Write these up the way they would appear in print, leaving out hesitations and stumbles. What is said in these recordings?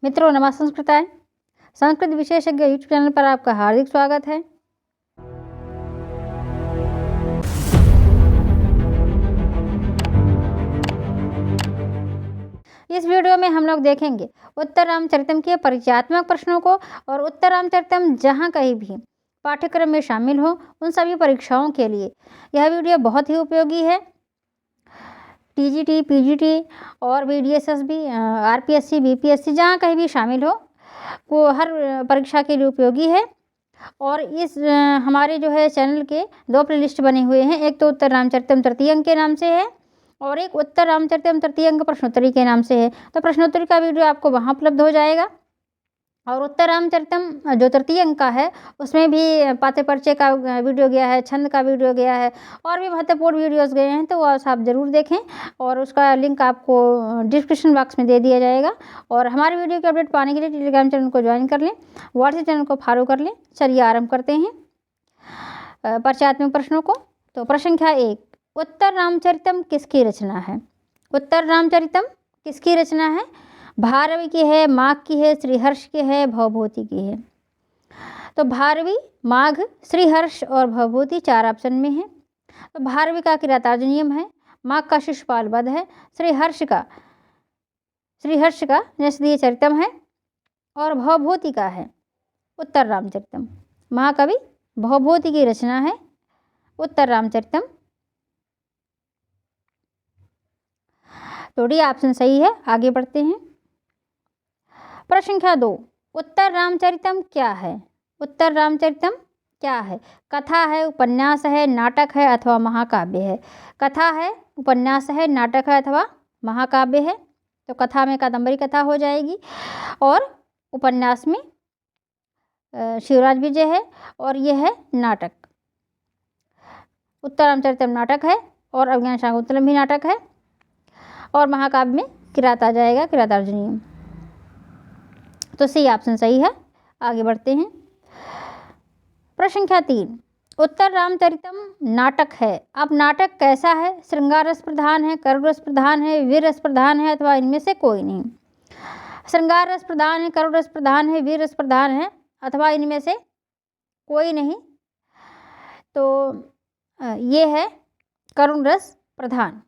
मित्रों नमः संस्कृताय। संस्कृत विशेषज्ञ यूट्यूब चैनल पर आपका हार्दिक स्वागत है। इस वीडियो में हम लोग देखेंगे उत्तर रामचरितम के परिचयात्मक प्रश्नों को और उत्तर रामचरितम जहाँ कहीं भी पाठ्यक्रम में शामिल हो उन सभी परीक्षाओं के लिए यह वीडियो बहुत ही उपयोगी है। टीजीटी, पीजीटी और बीडीएसएसबी, आरपीएससी, बीपीएससी जहाँ कहीं भी शामिल हो वो हर परीक्षा के लिए उपयोगी है। और इस हमारे जो है चैनल के दो प्लेलिस्ट बने हुए हैं, एक तो उत्तर रामचरितम तृतीय अंक के नाम से है और एक उत्तर रामचरितम तृतीय अंक प्रश्नोत्तरी के नाम से है। तो प्रश्नोत्तरी का वीडियो आपको वहाँ उपलब्ध हो जाएगा और उत्तर रामचरितम जो तृतीय अंक का है उसमें भी पाते परिचय का वीडियो गया है, छंद का वीडियो गया है और भी महत्वपूर्ण वीडियोस गए हैं, तो वो आप ज़रूर देखें और उसका लिंक आपको डिस्क्रिप्शन बॉक्स में दे दिया जाएगा। और हमारे वीडियो के अपडेट पाने के लिए टेलीग्राम चैनल को ज्वाइन कर लें, व्हाट्सएप चैनल को फॉलो कर लें। चलिए आरंभ करते हैं परिचयात्मक प्रश्नों को। तो प्रश्न संख्या 1, उत्तर रामचरितम किसकी रचना है? उत्तर रामचरितम किसकी रचना है? भारवी की है, माघ की है, श्रीहर्ष की है, भवभूति की है। तो भारवी, माघ, श्रीहर्ष और भवभूति 4 ऑप्शन में है। तो भारवी का किरातार्जुन नियम है, माघ का शिशुपाल वध है, श्रीहर्ष का नैषधीय चरितम है और भवभूति का है उत्तर रामचरितम। महाकवि भवभूति की रचना है उत्तर रामचरितम। तो डी ऑप्शन सही है। आगे बढ़ते हैं। प्रश्न संख्या 2, उत्तर रामचरितम क्या है? उत्तर रामचरितम क्या है? कथा है, उपन्यास है, नाटक है अथवा महाकाव्य है? कथा है, उपन्यास है, नाटक है अथवा महाकाव्य है? तो कथा में कादम्बरी कथा हो जाएगी और उपन्यास में शिवराज विजय है और यह है नाटक। उत्तर रामचरितम नाटक है और अभिज्ञान शाकुंतलम भी नाटक है और महाकाव्य में किरात आ जाएगा, किरातार्जुन नियम। तो सी ऑप्शन सही है। आगे बढ़ते हैं। प्रश्न संख्या 3, उत्तर रामचरितम नाटक है। अब नाटक कैसा है? श्रृंगार रस प्रधान है, करुण रस प्रधान है, वीर रस प्रधान है अथवा इनमें से कोई नहीं? श्रृंगार रस प्रधान है, करुण रस प्रधान है, वीर रस प्रधान है अथवा इनमें से कोई नहीं। तो ये है करुण रस प्रधान।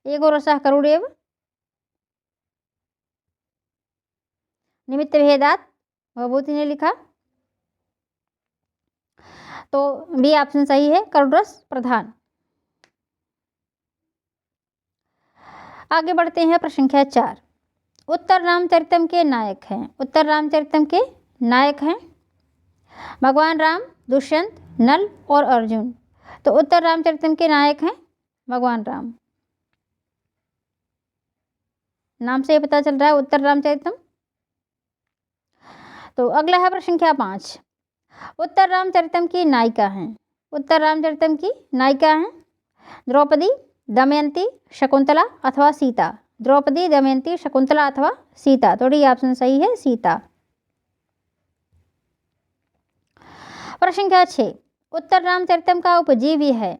एको रसः करुणेव निमित्त भेदात भवभूति ने लिखा। तो बी ऑप्शन सही है, करुण रस प्रधान। आगे बढ़ते हैं। प्रश्न संख्या 4, उत्तर रामचरितम के नायक हैं। उत्तर रामचरितम के नायक हैं भगवान राम, दुष्यंत, नल और अर्जुन। तो उत्तर रामचरितम के नायक हैं भगवान राम। नाम से पता चल रहा है उत्तर रामचरितम। तो अगला है प्रश्न संख्या 5, उत्तर रामचरितम की नायिका हैं। उत्तर रामचरितम की नायिका हैं द्रौपदी, दमयंती, शकुंतला अथवा सीता। द्रौपदी, दमयंती, शकुंतला अथवा सीता। तो डी ऑप्शन सही है, सीता। प्रश्न संख्या 6, उत्तर रामचरितम का उपजीव्य है।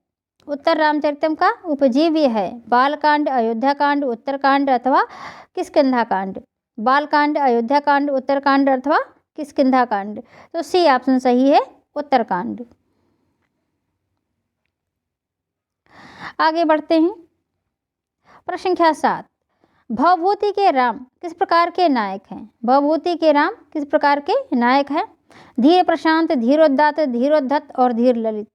उत्तर रामचरितम का उपजीव्य है बालकांड, अयोध्याकांड, उत्तरकांड अथवा किष्किंधाकांड। बालकांड, अयोध्याकांड, उत्तरकांड अथवा किष्किंधाकांड। तो सी ऑप्शन सही है, उत्तरकांड। आगे बढ़ते हैं। प्रश्न संख्या 7, भवभूति के राम किस प्रकार के नायक हैं? भवभूति के राम किस प्रकार के नायक हैं? धीर प्रशांत, धीरोदात्त, धीरोद्धत और धीर ललित।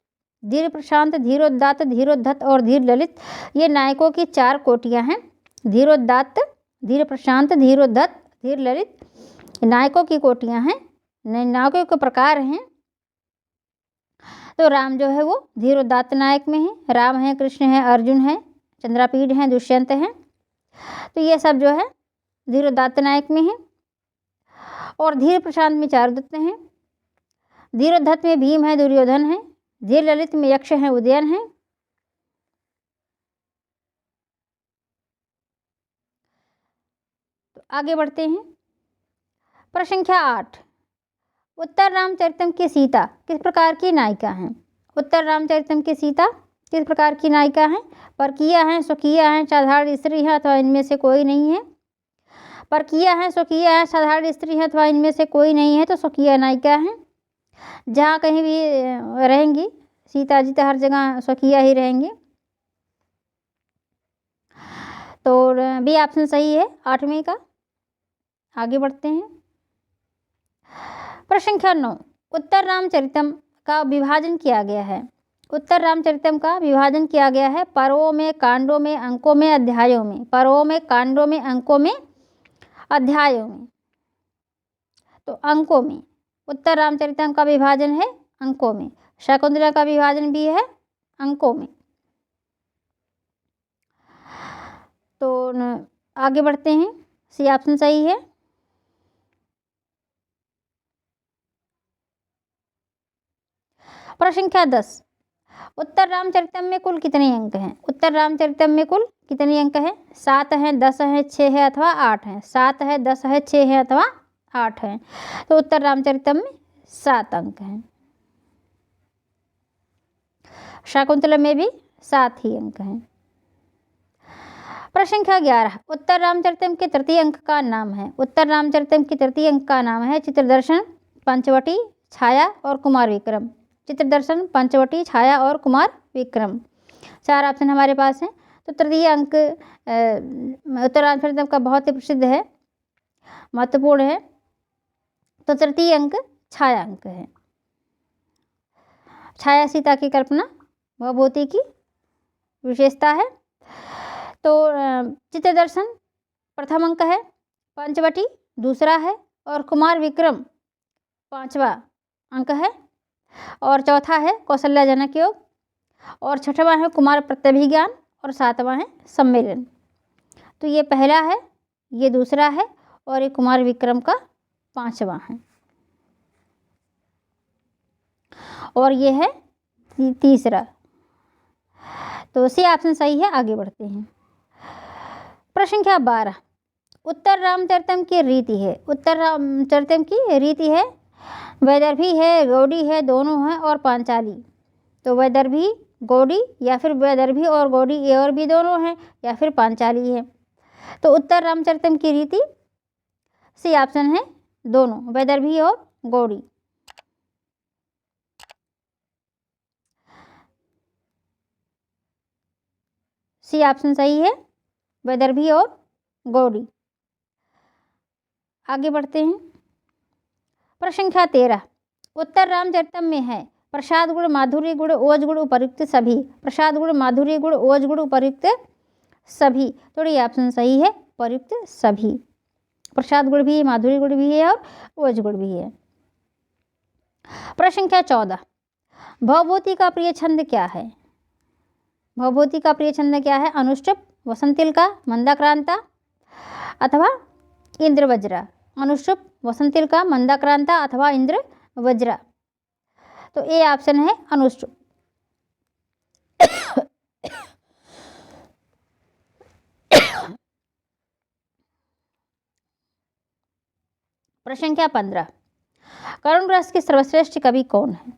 धीर प्रशांत, धीरोदात्त, धीरोद्धत और धीर ललित ये नायकों की 4 कोटियां हैं। धीरोदात्त, धीर प्रशांत, धीरोद्धत, धीर ललित नायकों की कोटियां हैं, नायकों के प्रकार हैं। तो राम जो है वो धीरोदात्त नायक में है। राम है, कृष्ण है, अर्जुन है, चंद्रापीड हैं, दुष्यंत हैं। तो ये सब जो है धीरोदात्त नायक में है। और धीर प्रशांत में चारुदत्त हैं। धीरोद्धत में भीम है, दुर्योधन है। धीर ललित में यक्ष हैं, उदयन हैं। तो आगे बढ़ते हैं। प्रश्न संख्या 8, उत्तर रामचरितम की सीता किस प्रकार की नायिका हैं? उत्तर रामचरितम की सीता किस प्रकार की नायिका हैं? परकीय हैं, स्वकीय हैं, साधारण स्त्री हैं अथवा इनमें से कोई नहीं है। परकीय हैं, स्वकीय हैं, साधारण स्त्री हैं अथवा इनमें से कोई नहीं है, तो स्वकीय नायिका हैं। जहाँ कहीं भी रहेंगी सीता जी तो हर जगह स्वकीय ही रहेंगी। तो बी ऑप्शन सही है 8वें का। आगे बढ़ते हैं। प्रश्न संख्या 9, उत्तर रामचरितम का विभाजन किया गया है। उत्तर रामचरितम का विभाजन किया गया है पर्वों में, कांडों में, अंकों में, अध्यायों में। पर्वों में, कांडों में, अंकों में, अध्यायों में। तो अंकों में उत्तर रामचरितम का विभाजन है अंकों में। शकुंतला का विभाजन भी है अंकों में। तो आगे बढ़ते हैं। सी ऑप्शन सही है। प्रश्न संख्या 10, उत्तर रामचरितम में कुल कितने अंक हैं? उत्तर रामचरितम में कुल कितने अंक हैं? 7 हैं, 10 हैं, 6 है अथवा 8 हैं। 7 है, 10 है, 6 है अथवा 8 हैं। तो उत्तर रामचरितम में 7 अंक हैं। शकुंतला में भी 7 ही अंक हैं। प्रश्न संख्या 11, उत्तर रामचरितम के तृतीय अंक का नाम है। उत्तर रामचरितम के तृतीय अंक का नाम है चित्रदर्शन, पंचवटी, छाया और कुमार विक्रम। चित्रदर्शन, पंचवटी, छाया और कुमार विक्रम। 4 ऑप्शन हमारे पास हैं। तो तृतीय अंक उत्तर रामचरितम का बहुत ही प्रसिद्ध है, महत्वपूर्ण है। तो तृतीय अंक छाया अंक है। छाया सीता की कल्पना भवभूति की विशेषता है। तो चित्रदर्शन प्रथम अंक है, पंचवटी दूसरा है और कुमार विक्रम 5वां अंक है और चौथा है कौशल्या जनक योग और 6वां है कुमार प्रत्यभिज्ञान और 7वां है सम्मेलन। तो ये पहला है, ये दूसरा है और ये कुमार विक्रम का 5वां है और ये है तीसरा। तो सी ऑप्शन सही है। आगे बढ़ते हैं। प्रश्न संख्या 12, उत्तर रामचरितम की रीति है। उत्तर रामचरितम की रीति है वैदर्भी है, गौड़ी है, दोनों हैं और पांचाली। तो वैदर्भी, गौड़ी या फिर वैदर्भी और गौड़ी ये और भी दोनों हैं या फिर पांचाली है। तो उत्तर रामचरितम की रीति सी ऑप्शन है, दोनों वैदर्भी और गौड़ी। सी ऑप्शन सही है, वैदर्भी और गौड़ी। आगे बढ़ते हैं। प्रश्न संख्या 13, उत्तर रामचरितम में है प्रसाद गुण, माधुर्य गुण, ओज गुण, उपर्युक्त सभी। प्रसाद गुण, माधुर्य गुण, ओज गुण, उपर्युक्त सभी। तो ये ऑप्शन सही है, उपर्युक्त सभी। प्रसाद गुण भी है, माधुर्य गुण भी है और ओज गुण भी है। प्रश्न संख्या 14, भवभूति का प्रिय छंद क्या है? भवभूति का प्रिय छंद क्या है? अनुष्टुप, वसंतिलका, मंदाक्रांता अथवा इंद्रवज्रा। अनुष्टुप, वसंतिलका, मंदाक्रांता अथवा इंद्रवज्रा। तो ए ऑप्शन है अनुष्टुप। प्रश्न संख्या 15, करुण रस के सर्वश्रेष्ठ कवि कौन है?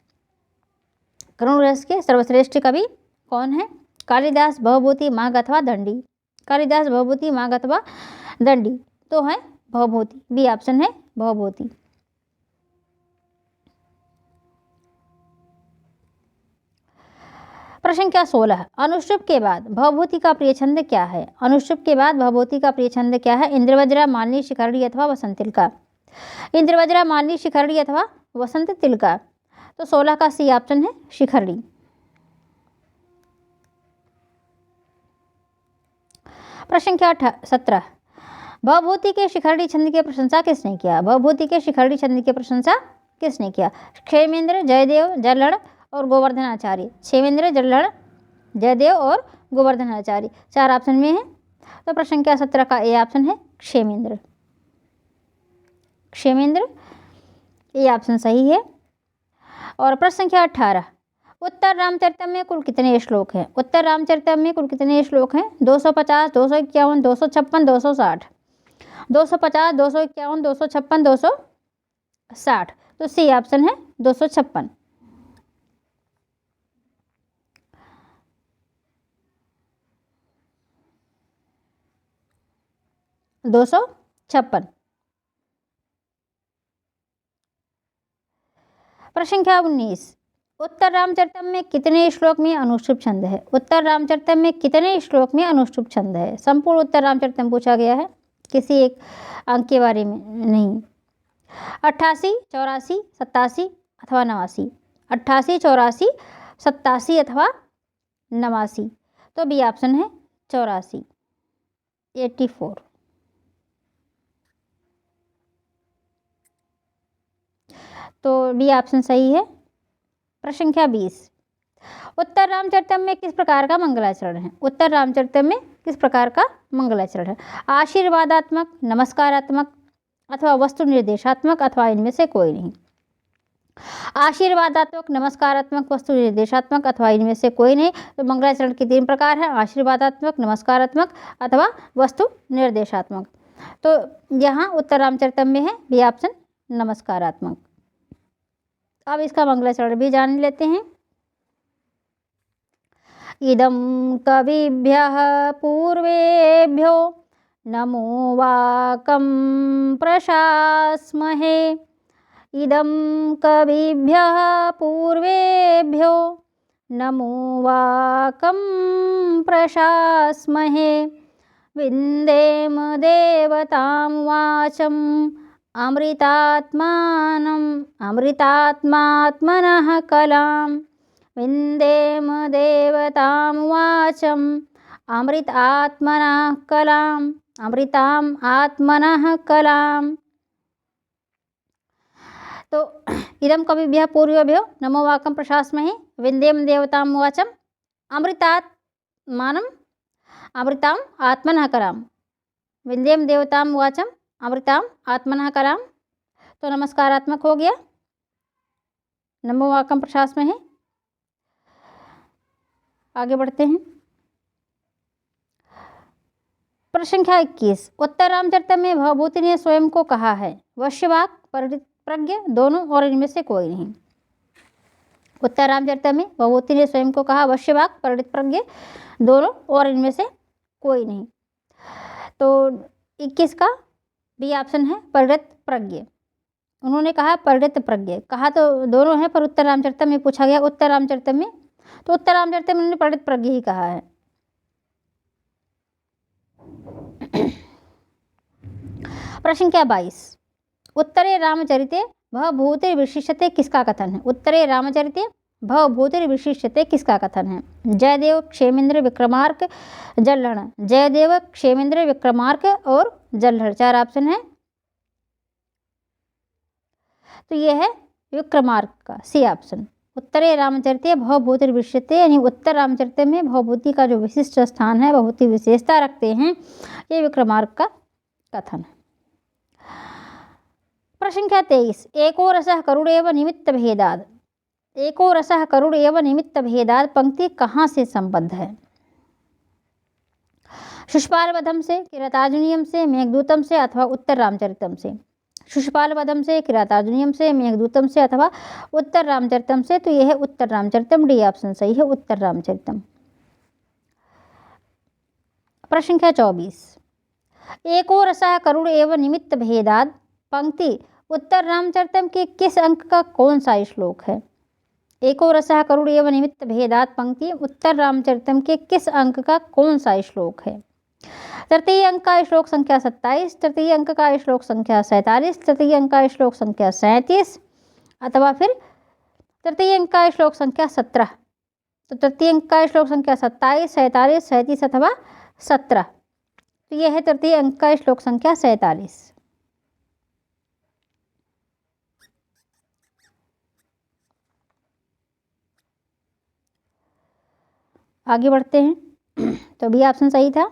करुण रस के सर्वश्रेष्ठ कवि कौन है? कालिदास, भवभूति, माघ अथवा दंडी। कालिदास, भवभूति, माघ अथवा दंडी। तो है भवभूति। बी ऑप्शन है भवभूति। प्रश्न संख्या 16, अनुष्टुप के बाद भवभूति का प्रिय छंद क्या है? अनुष्टुप के बाद भवभूति का प्रिय छंद क्या है? इंद्रवज्रा, मालिनी, शिखरड़ी अथवा वसंतिलका। इंद्रवज्रा, मालिनी, शिखरड़ी अथवा वसंत तिलका। तो 16 का सी ऑप्शन है शिखरड़ी। प्रश्न संख्या 17, भवभूति के शिखरड़ी छंद की प्रशंसा किसने किया? भवभूति के शिखरड़ी छंद की प्रशंसा किसने किया? क्षेमेंद्र, जयदेव, जल्लड़ और गोवर्धनाचार्य। क्षेमेंद्र, जल्लड़, जयदेव और गोवर्धनाचार्य। 4 ऑप्शन में है। तो प्रश्न संख्या 17 का ए ऑप्शन है क्षेमेंद्र। क्षेमेंद्र ये ऑप्शन सही है। और प्रश्न संख्या 18, उत्तर रामचरितम में कुल कितने श्लोक हैं? उत्तर रामचरितम में कुल कितने श्लोक हैं? 250, 251, 256, 260। 250, 251, 256, 260। तो सी ऑप्शन है 256। 256। प्रश्न संख्या 19, उत्तर रामचरितम में कितने श्लोक में अनुष्टुप छंद है? उत्तर रामचरितम में कितने श्लोक में अनुष्टुप छंद है? संपूर्ण उत्तर रामचरितम पूछा गया है, किसी एक अंक के बारे में नहीं। 88, 84, 87 अथवा 89। 88, 84, 87 अथवा 89। तो बी ऑप्शन है 84, 84। तो बी ऑप्शन सही है। प्रश्न संख्या 20, उत्तर रामचरितम में किस प्रकार का मंगलाचरण है? उत्तर रामचरितम में किस प्रकार का मंगलाचरण है? आशीर्वादात्मक, नमस्कारात्मक अथवा वस्तु निर्देशात्मक अथवा इनमें से कोई नहीं। आशीर्वादात्मक, नमस्कारात्मक, वस्तु निर्देशात्मक अथवा इनमें से कोई नहीं। तो मंगलाचरण के 3 प्रकार हैं, आशीर्वादात्मक, नमस्कारात्मक अथवा वस्तु निर्देशात्मक। तो यहाँ उत्तर रामचरितम में है बी ऑप्शन नमस्कारात्मक। अब इसका मंगलाचरण भी जान लेते हैं। इदं कविभ्यः पूर्वेभ्यो नमो वाकं प्रशास्महे। इदं कविभ्यः पूर्वेभ्यो नमो वाकं प्रशास्महे। विन्देम देवतां वाचम् अमृतात्मात्मनः कलाम्। विन्देम देवतां वाचम् अमृतात्मनः कलाम्, अमृताम् आत्मनः कलाम्। तो इदं कविभ्यः पूर्वेभ्यो नमो वाकं प्रशास्महे। विन्देम देवतां वाचम् अमृतात्मानम् अमृताम् आत्मनः कलाम्। विन्देम देवतां वाचम् अमृताम् आत्मनः कलाम्। तो नमस्कारात्मक हो गया, नमो वाकं प्रशास्महे। आगे बढ़ते हैं। प्रश्न संख्या 21, उत्तर रामचरितम में भवभूति ने स्वयं को कहा है? वश्यवाक, परिप्रज्ञ, दोनों और इनमें से कोई नहीं। उत्तर रामचरितम में भवभूति ने स्वयं को कहा वश्यवाक, परिप्रज्ञ, दोनों और इनमें से कोई नहीं। तो 21 का बी ऑप्शन है परिणत प्रज्ञ। उन्होंने कहा परिणत प्रज्ञ, कहा तो दोनों है, पर उत्तर रामचरितम में पूछा गया उत्तर रामचरितम में, तो उत्तर रामचरितम में उन्होंने परिणत प्रज्ञ ही कहा है। प्रश्न संख्या 22, उत्तरे रामचरिते भवभूति विशिष्यते किसका कथन है? उत्तरे रामचरिते भवभूति विशिष्यते किसका कथन है? जयदेव, क्षेमेंद्र, विक्रमार्क, जल्हड़। जयदेव, क्षेमेंद्र, विक्रमार्क और जल्हड़ 4 ऑप्शन है। तो ये है विक्रमार्क का सी ऑप्शन। उत्तरे रामचरिते भवभूति विशिष्यते, यानी उत्तर रामचरित में भवभूति का जो विशिष्ट स्थान है, भवभूति विशेषता रखते हैं, ये विक्रमार्क का कथन है। प्रश्न संख्या 23, एको रसः करुण एव निमित्त भेदाद। एको रसः करुण एव निमित्त भेदाद पंक्ति कहाँ से संबद्ध है? शिशुपाल वधम से, किरातार्जुनीयम से, मेघदूतम से अथवा उत्तर रामचरितम से। शिशुपाल वधम से, किरातार्जुनीयम से, मेघदूतम से अथवा उत्तर रामचरितम से। तो यह है उत्तर रामचरितम, डी ऑप्शन सही है, उत्तर रामचरितम। प्रश्न संख्या 24, एको रसः करुण एव निमित्त भेदाद पंक्ति उत्तर रामचरितम के किस अंक का कौन सा श्लोक है? एको रसः करुण एव निमित्त भेदात पंक्ति उत्तर रामचरितम के किस अंक का कौन सा श्लोक है? तृतीय अंक का श्लोक संख्या 27, तृतीय अंक का श्लोक संख्या 47, तृतीय अंक का श्लोक संख्या 37 अथवा फिर तृतीय अंक का श्लोक संख्या 17। तो तृतीय अंक का श्लोक संख्या 27, 47, 37 अथवा 17। तो यह है तृतीय अंक का श्लोक संख्या 47। आगे बढ़ते हैं। तो बी ऑप्शन सही था,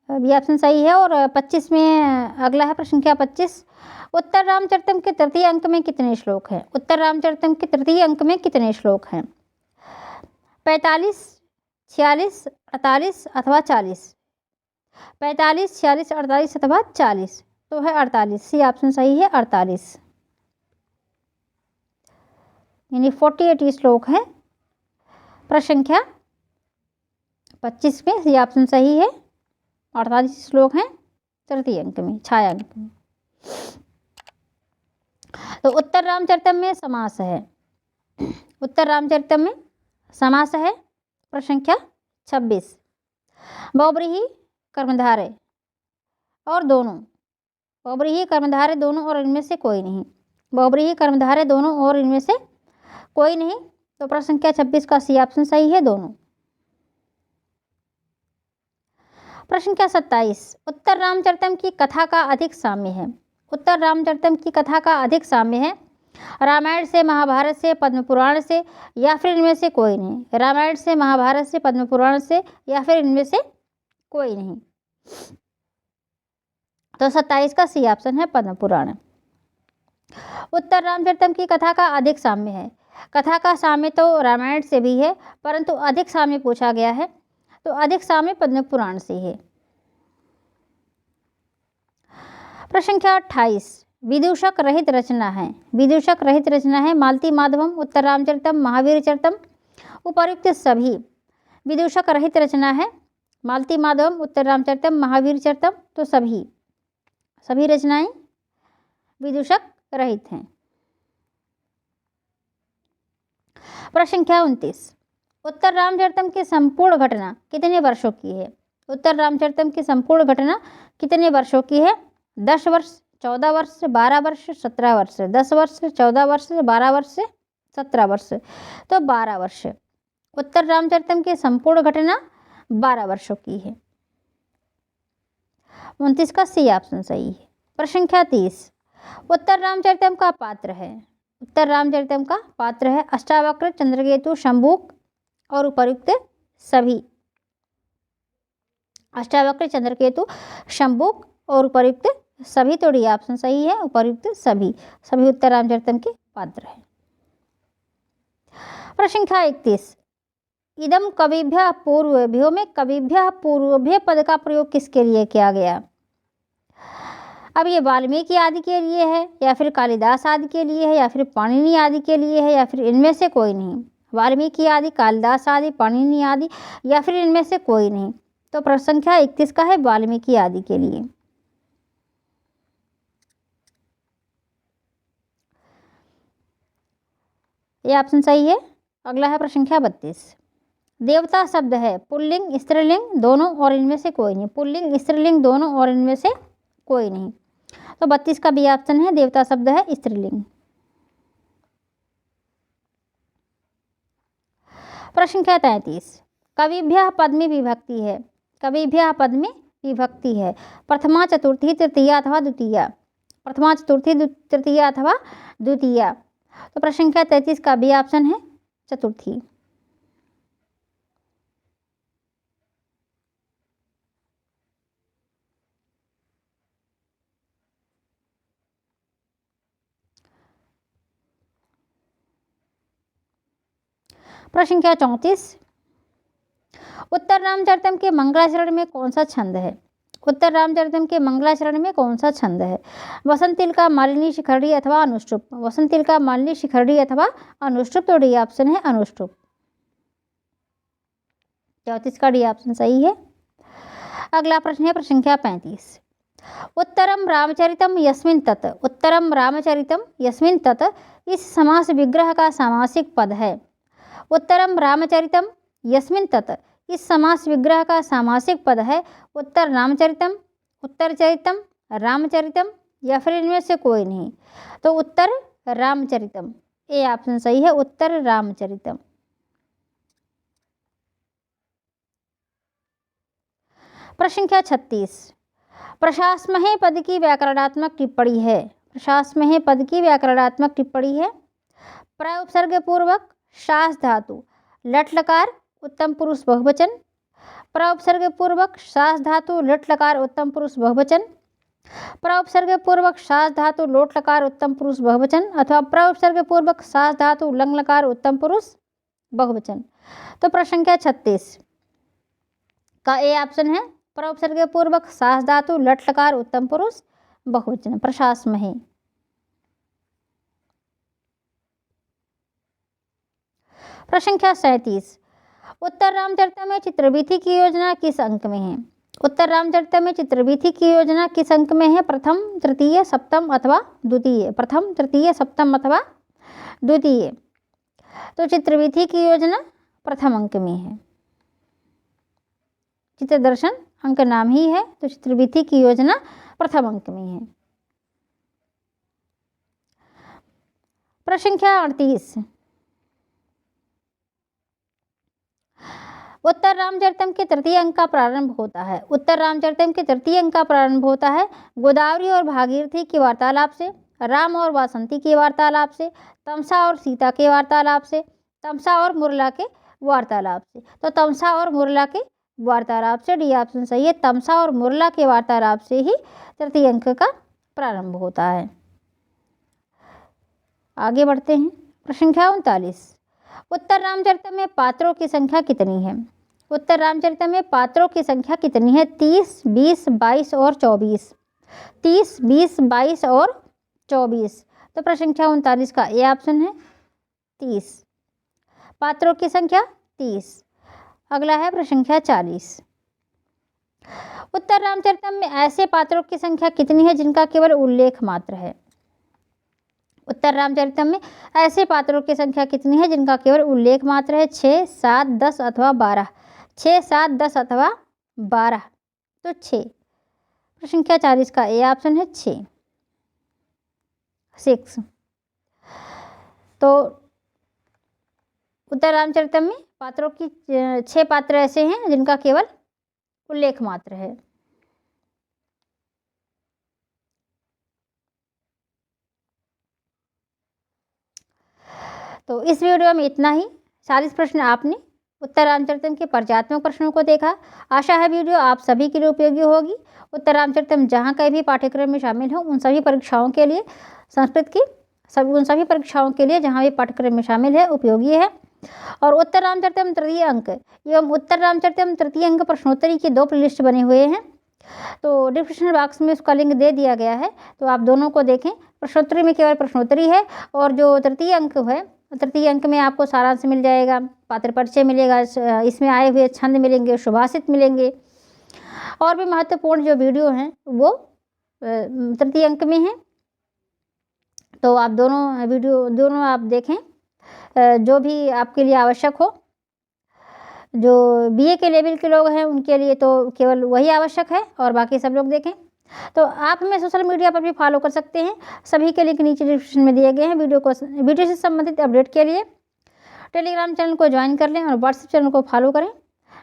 बी ऑप्शन सही है। और 25 में अगला है प्रश्न संख्या 25, उत्तर रामचरितम के तृतीय अंक में कितने श्लोक हैं? उत्तर रामचरितम के तृतीय अंक में कितने श्लोक हैं? 45, 46, 48 अथवा 40। 45, 46, 48 अथवा 40। तो है 48, सी ऑप्शन सही है, 48, यानी 48 श्लोक है। प्रश्न संख्या 25 में सी ऑप्शन सही है, 48 श्लोक हैं। तृतीय अंक में, छायांक में। तो उत्तर रामचरितम में समास है, उत्तर रामचरितम में समास है। प्रश्न संख्या 26, बहुव्रीहि कर्मधारय और दोनों, बहुव्रीहि कर्मधारय दोनों और इनमें से कोई नहीं, बहुव्रीहि कर्मधारय दोनों और इनमें से कोई नहीं। तो प्रश्न संख्या 26 का सी ऑप्शन सही है, दोनों। प्रश्न संख्या 27, उत्तर रामचरितम की कथा का अधिक साम्य है, उत्तर रामचरितम की कथा का अधिक साम्य है रामायण से, महाभारत से, पद्म पुराण से, या फिर इनमें से कोई नहीं। रामायण से, महाभारत से, पद्म पुराण से, या फिर इनमें से कोई नहीं। तो 27 का सी ऑप्शन है, पद्म पुराण। उत्तर रामचरितम की कथा का अधिक साम्य है, कथा का साम्य तो रामायण से भी है, परंतु अधिक साम्य पूछा गया है, तो अधिक साम्य पद्म पुराण से है। प्रश्न संख्या 28, विदूषक रहित रचना है, विदूषक रहित रचना है मालती माधवम, उत्तर रामचरितम, महावीर चरितम, उपर्युक्त सभी। विदूषक रहित रचना है मालती माधवम, उत्तर रामचरितम, महावीर चरितम, तो सभी रचनाएं विदूषक रहित हैं। प्रश्न संख्या 29, उत्तर रामचरितम की संपूर्ण घटना कितने वर्षों की है, उत्तर रामचरितम की संपूर्ण घटना कितने वर्षों की है? 10 वर्ष, 14 वर्ष, 12 वर्ष, 17 वर्ष, 10 वर्ष, 14 वर्ष, 12 वर्ष, 17 वर्ष, तो 12 वर्ष। उत्तर रामचरितम की संपूर्ण घटना 12 वर्षों की है। 29 का सी ऑप्शन सही है। प्रश्न संख्या 30, उत्तर रामचरितम का पात्र है, उत्तर रामचरितम का पात्र है अष्टावक्र, चंद्रकेतु, शंभूक और उपर्युक्त सभी। अष्टावक्र, चंद्रकेतु, शंभूक और उपर्युक्त सभी, तो डी ऑप्शन सही है, उपर्युक्त सभी, सभी उत्तर रामचरितम के पात्र हैं। प्रश्न संख्या 31, इदम कविभ्यः पूर्वभ्यो में कविभ्यः पूर्वभ्य पद का प्रयोग किसके लिए किया गया? अब ये वाल्मीकि आदि के लिए है, या फिर कालिदास आदि के लिए है, या फिर पाणिनि आदि के लिए है, या फिर इनमें से कोई नहीं। वाल्मीकि आदि, कालिदास आदि, पाणिनि आदि, या फिर इनमें से कोई नहीं। तो प्रश्न संख्या 31 का है वाल्मीकि आदि के लिए। ये ऑप्शन सही है। अगला है प्रश्न संख्या 32, देवता शब्द है पुल्लिंग, स्त्रीलिंग दोनों और इनमें से कोई नहीं, पुल्लिंग, स्त्रीलिंग दोनों और इनमें से कोई नहीं। तो 32 का बी ऑप्शन है, देवता शब्द है स्त्रीलिंग। प्रश्न संख्या 33, कविभ्यः पद में विभक्ति है, कविभ्यः पद में विभक्ति है प्रथमा, चतुर्थी, तृतीया अथवा द्वितीया, प्रथमा, चतुर्थी, तृतीया अथवा द्वितीया। तो प्रश्न संख्या 33 का बी ऑप्शन है, चतुर्थी। प्रश्न संख्या 34, उत्तर रामचरितम के मंगलाचरण में कौन सा छंद है? उत्तर रामचरितम के मंगलाचरण में कौन सा छंद है? वसंतिल का, मालिनी, शिखरड़ी अथवा अनुष्टुप, वसंतिल का, मालिनी, शिखरड़ी अथवा अनुष्टुप, तो डी ऑप्शन है, अनुष्टुप। 34 का डी ऑप्शन सही है। अगला प्रश्न है प्रश्न संख्या 35, उत्तरम रामचरितम यस्मिन् तत्, उत्तरम रामचरितम यस्मिन् तत् इस समास विग्रह का सामासिक पद है। उत्तरम रामचरितम यस्मिन् तत् इस समास विग्रह का सामासिक पद है उत्तर रामचरितम, उत्तर चरितम, रामचरितम, या फिर इनमें से कोई नहीं। तो उत्तर रामचरितम, ए ऑप्शन सही है, उत्तर रामचरितम। प्रश्न संख्या 36, प्रशासमहे पद की व्याकरणात्मक टिप्पणी है, प्रशासमहे पद की व्याकरणात्मक टिप्पणी है प्र उपसर्ग पूर्वक शास धातु लट लकार उत्तम पुरुष बहुवचन, प्र उपसर्ग पूर्वक शास धातु लट लकार उत्तम पुरुष बहुवचन, प्र उपसर्ग पूर्वक शास धातु लोट लकार उत्तम पुरुष बहुवचन, अथवा प्र उपसर्ग पूर्वक शास धातु लंग लकार उत्तम पुरुष बहुवचन। तो प्रश्न संख्या 36 का ए ऑप्शन है, प्र उपसर्ग पूर्वक शास धातु लट लकार उत्तम पुरुष बहुवचन, प्रशासमहे। प्रश्न संख्या 37, उत्तर रामचरितम में चित्रवीथी की योजना किस अंक में है? उत्तर रामचरित में चित्रवीथी की योजना किस अंक में है? प्रथम, तृतीय, सप्तम अथवा द्वितीय? प्रथम, तृतीय, सप्तम अथवा द्वितीय? तो चित्रवीथी की योजना प्रथम अंक में है। चित्र दर्शन अंक नाम ही है, तो चित्रवीथी की योजना प्रथम अंक में है। प्रश्न संख्या 38, उत्तर रामचरितम के तृतीय अंक का प्रारंभ होता है। उत्तर रामचरितम के तृतीय अंक का प्रारंभ होता है गोदावरी और भागीरथी की वार्तालाप से, राम और वासंती की वार्तालाप से, तमसा और सीता के वार्तालाप से, तमसा और मुरला के वार्तालाप से। तो तमसा और मुरला के वार्तालाप से, डी ऑप्शन सही है। तमसा और मुरला के वार्तालाप से ही तृतीय अंक का प्रारंभ होता है। आगे बढ़ते हैं। प्रश्न संख्या 39, उत्तर रामचरित में पात्रों की संख्या कितनी है? उत्तर रामचरित में पात्रों की संख्या कितनी है? 30, 20, 22 और 24। 30, 20, 22 और 24। तो प्रश्न संख्या 39 का ए ऑप्शन है 30। पात्रों की संख्या 30। अगला है प्रश्न संख्या 40, उत्तर रामचरित में ऐसे पात्रों की संख्या कितनी है जिनका केवल उल्लेख मात्र है? उत्तर रामचरित में ऐसे पात्रों की संख्या कितनी है जिनका केवल उल्लेख मात्र है? 6, 7, 10 अथवा 12। 6, 7, 10 अथवा 12। तो 6। प्रश्न संख्या 40 का ए ऑप्शन है 6। तो उत्तर रामचरित में पात्रों की 6 पात्र ऐसे हैं जिनका केवल उल्लेख मात्र है। तो इस वीडियो में इतना ही। 40 प्रश्न आपने उत्तर रामचरितम के परिचयात्मक प्रश्नों को देखा। आशा है वीडियो आप सभी के लिए उपयोगी होगी। उत्तर रामचरितम जहाँ कहीं भी पाठ्यक्रम में शामिल हो उन सभी परीक्षाओं के लिए, संस्कृत की उन सभी परीक्षाओं के लिए जहाँ भी पाठ्यक्रम में शामिल है, उपयोगी है। और उत्तर रामचरितम तृतीय अंक एवं उत्तर रामचरितम तृतीय अंक प्रश्नोत्तरी की 2 प्लेलिस्ट बने हुए हैं। तो डिस्क्रिप्शन बॉक्स में उसका लिंक दे दिया गया है, तो आप दोनों को देखें। प्रश्नोत्तरी में केवल प्रश्नोत्तरी है, और जो तृतीय अंक है, तृतीय अंक में आपको सारांश मिल जाएगा, पात्र परिचय मिलेगा, इसमें आए हुए छंद मिलेंगे, सुभाषित मिलेंगे, और भी महत्वपूर्ण जो वीडियो हैं वो तृतीय अंक में हैं। तो आप दोनों आप देखें, जो भी आपके लिए आवश्यक हो। जो बीए के लेवल के लोग हैं उनके लिए तो केवल वही आवश्यक है, और बाकी सब लोग देखें। तो आप हमें सोशल मीडिया पर भी फॉलो कर सकते हैं, सभी के लिंक नीचे डिस्क्रिप्शन में दिए गए हैं। वीडियो से संबंधित अपडेट के लिए टेलीग्राम चैनल को ज्वाइन कर लें और व्हाट्सएप चैनल को फॉलो करें।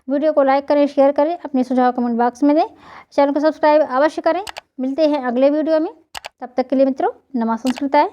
वीडियो को लाइक करें, शेयर करें, अपने सुझाव कमेंट बॉक्स में दें। चैनल को सब्सक्राइब अवश्य करें। मिलते हैं अगले वीडियो में, तब तक के लिए मित्रों नमः संस्कृताय।